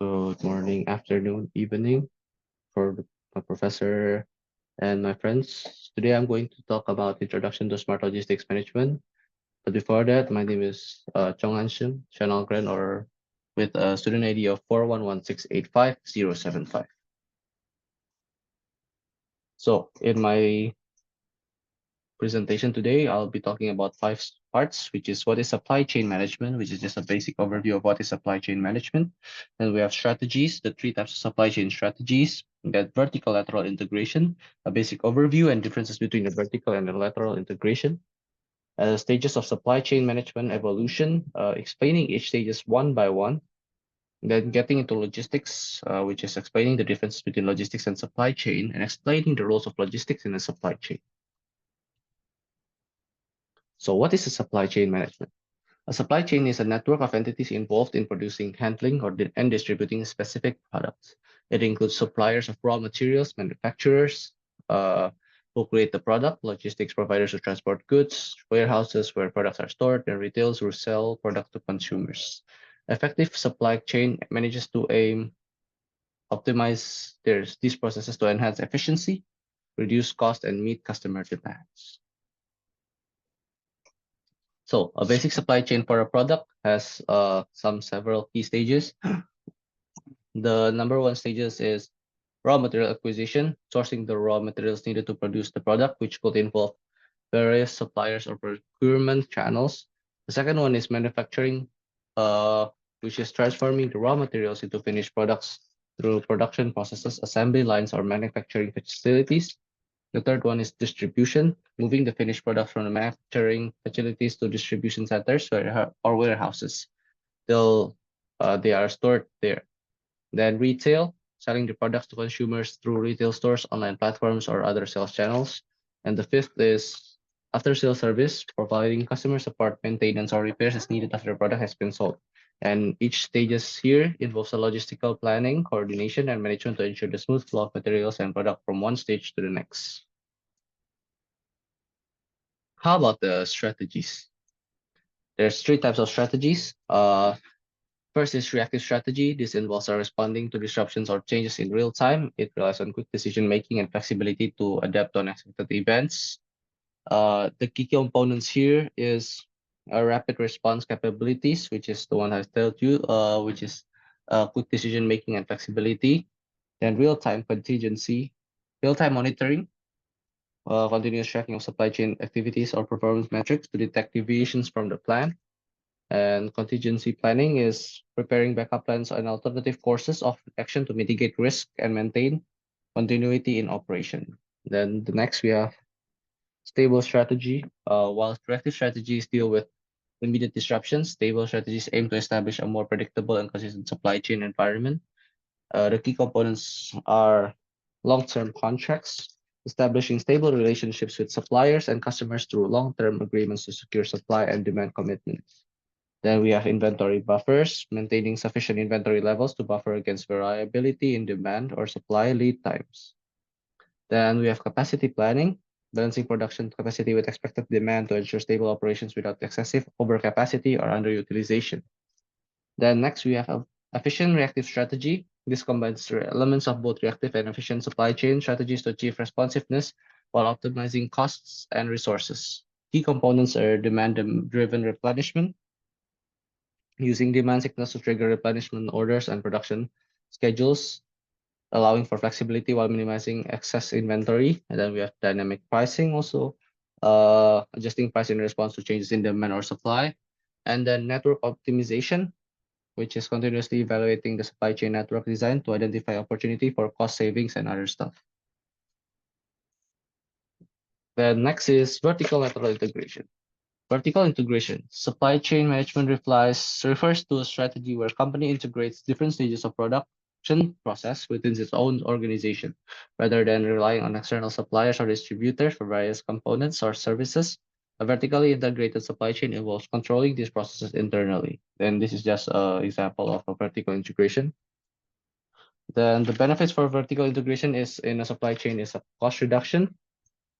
Good morning, afternoon, evening for my professor and my friends. Today I'm going to talk about Introduction to Smart Logistics Management. But before that, my name is钟An Shim, Algren, or with a student ID of 411685075. So in my presentation today, I'll be talking about five parts, which is what is supply chain management, which is just a basic overview of what is supply chain management. Then we have strategies, the three types of supply chain strategies. We get vertical lateral integration, a basic overview and differences between the vertical and the lateral integration. Stages of supply chain management evolution, explaining each stages one by one. Then getting into logistics, which is explaining the differences between logistics and supply chain and explaining the roles of logistics in the supply chain. So what is a supply chain management? A supply chain is a network of entities involved in producing, handling, and distributing specific products. It includes suppliers of raw materials, manufacturers uh, who create the product, logistics providers who transport goods, warehouses where products are stored, and retailers who sell products to consumers. Effective supply chain manages to optimize these processes to enhance efficiency, reduce cost, and meet customer demands. So a basic supply chain for a product has several key stages. The number one stages is raw material acquisition, sourcing the raw materials needed to produce the product, which could involve various suppliers or procurement channels. The second one is manufacturing, which is transforming the raw materials into finished products through production processes, assembly lines, or manufacturing facilities. The third one is distribution, moving the finished products from the manufacturing facilities to distribution centers or warehouses. They are stored there. Then retail, selling the products to consumers through retail stores, online platforms, or other sales channels. And the fifth is after-sales service, providing customer support, maintenance, or repairs as needed after the product has been sold. And each stages here involves a logistical planning, coordination, and management to ensure the smooth flow of materials and product from one stage to the next. How about the strategies? There's three types of strategies. First is reactive strategy. This involves responding to disruptions or changes in real time. It relies on quick decision making and flexibility to adapt to unexpected events. The key components here is rapid response capabilities, which is the one I told you, which is quick decision making and flexibility. Then real-time contingency, real-time monitoring, continuous tracking of supply chain activities or performance metrics to detect deviations from the plan. And contingency planning is preparing backup plans and alternative courses of action to mitigate risk and maintain continuity in operation. Then the next we have stable strategy. While corrective strategies deal with immediate disruptions, stable strategies aim to establish a more predictable and consistent supply chain environment. The key components are long-term contracts, establishing stable relationships with suppliers and customers through long-term agreements to secure supply and demand commitments. Then we have inventory buffers, maintaining sufficient inventory levels to buffer against variability in demand or supply lead times. Then we have capacity planning, balancing production capacity with expected demand to ensure stable operations without excessive overcapacity or underutilization. Then next we have efficient reactive strategy. This combines the elements of both reactive and efficient supply chain strategies to achieve responsiveness while optimizing costs and resources. Key components are demand-driven replenishment, using demand signals to trigger replenishment orders and production schedules, allowing for flexibility while minimizing excess inventory. And then we have dynamic pricing also, adjusting price in response to changes in demand or supply. And then network optimization, which is continuously evaluating the supply chain network design to identify opportunity for cost savings and other stuff. Then next is vertical lateral integration. Vertical integration. Supply chain management refers to a strategy where a company integrates different stages of production process within its own organization, rather than relying on external suppliers or distributors for various components or services. A vertically integrated supply chain involves controlling these processes internally. And this is just an example of a vertical integration. Then the benefits for vertical integration is in a supply chain is a cost reduction.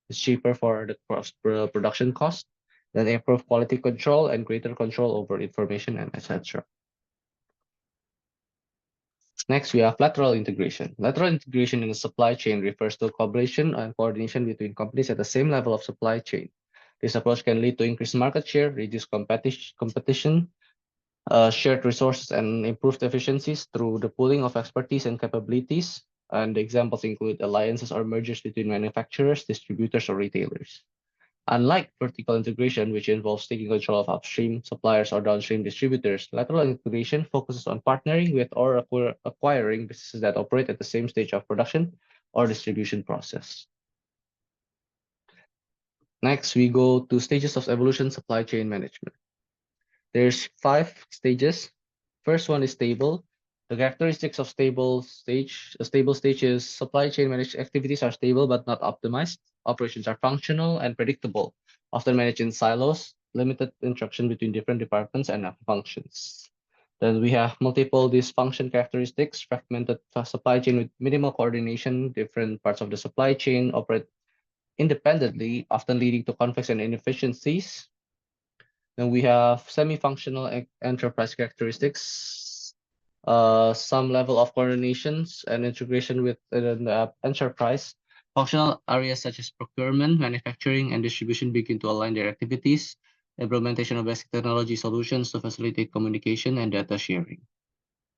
It's cheaper for the production cost, then improve quality control and greater control over information and etc. Next, we have lateral integration. Lateral integration in the supply chain refers to collaboration and coordination between companies at the same level of supply chain. This approach can lead to increased market share, reduced competition, shared resources, and improved efficiencies through the pooling of expertise and capabilities. And the examples include alliances or mergers between manufacturers, distributors, or retailers. Unlike vertical integration, which involves taking control of upstream suppliers or downstream distributors, lateral integration focuses on partnering with or acquiring businesses that operate at the same stage of production or distribution process. Next, we go to stages of evolution supply chain management. There's 5 stages. First one is stable. The characteristics of a stable stage is supply chain managed activities are stable but not optimized. Operations are functional and predictable, often managed in silos, limited interaction between different departments and functions. Then we have multiple dysfunction characteristics, fragmented supply chain with minimal coordination. Different parts of the supply chain operate independently, often leading to conflicts and inefficiencies. Then we have semi-functional enterprise characteristics, some level of coordinations and integration with the enterprise. Functional areas such as procurement, manufacturing, and distribution begin to align their activities. Implementation of basic technology solutions to facilitate communication and data sharing.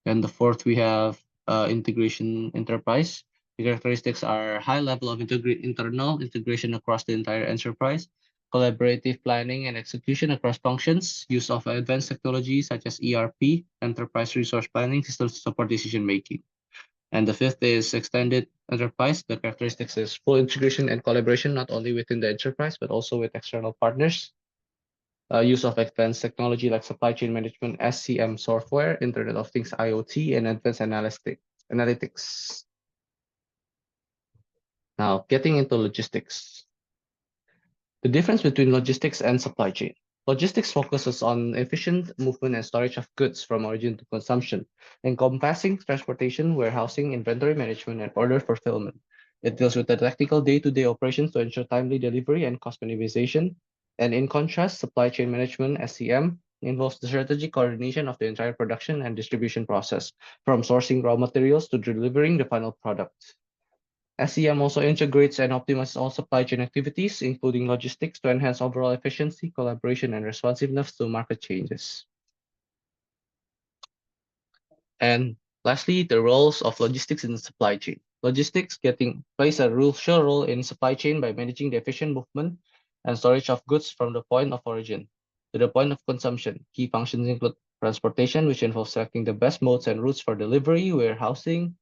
And the fourth, we have integration enterprise. The characteristics are high level of internal integration across the entire enterprise, collaborative planning and execution across functions, use of advanced technologies such as ERP, enterprise resource planning systems to support decision making. And the fifth is extended enterprise. The characteristics is full integration and collaboration, not only within the enterprise, but also with external partners. Use of advanced technology like supply chain management, SCM software, Internet of Things, IoT, and advanced analytics. Now, getting into logistics. The difference between logistics and supply chain. Logistics focuses on efficient movement and storage of goods from origin to consumption, encompassing transportation, warehousing, inventory management, and order fulfillment. It deals with the tactical day-to-day operations to ensure timely delivery and cost minimization. And in contrast, supply chain management, SCM, involves the strategic coordination of the entire production and distribution process, from sourcing raw materials to delivering the final product. SCM also integrates and optimizes all supply chain activities, including logistics, to enhance overall efficiency, collaboration, and responsiveness to market changes. And lastly, the roles of logistics in the supply chain. Logistics plays a crucial role in supply chain by managing the efficient movement and storage of goods from the point of origin to the point of consumption. Key functions include transportation, which involves selecting the best modes and routes for delivery, warehousing,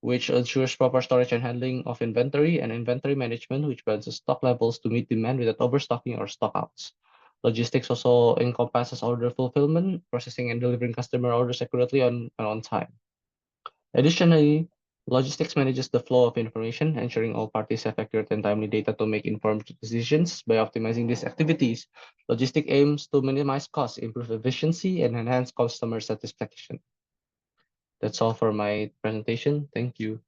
which ensures proper storage and handling of inventory, and inventory management, which balances stock levels to meet demand without overstocking or stockouts. Logistics also encompasses order fulfillment, processing and delivering customer orders accurately and on time. Additionally, logistics manages the flow of information, ensuring all parties have accurate and timely data to make informed decisions. By optimizing these activities, logistics aims to minimize costs, improve efficiency, and enhance customer satisfaction. That's all for my presentation. Thank you.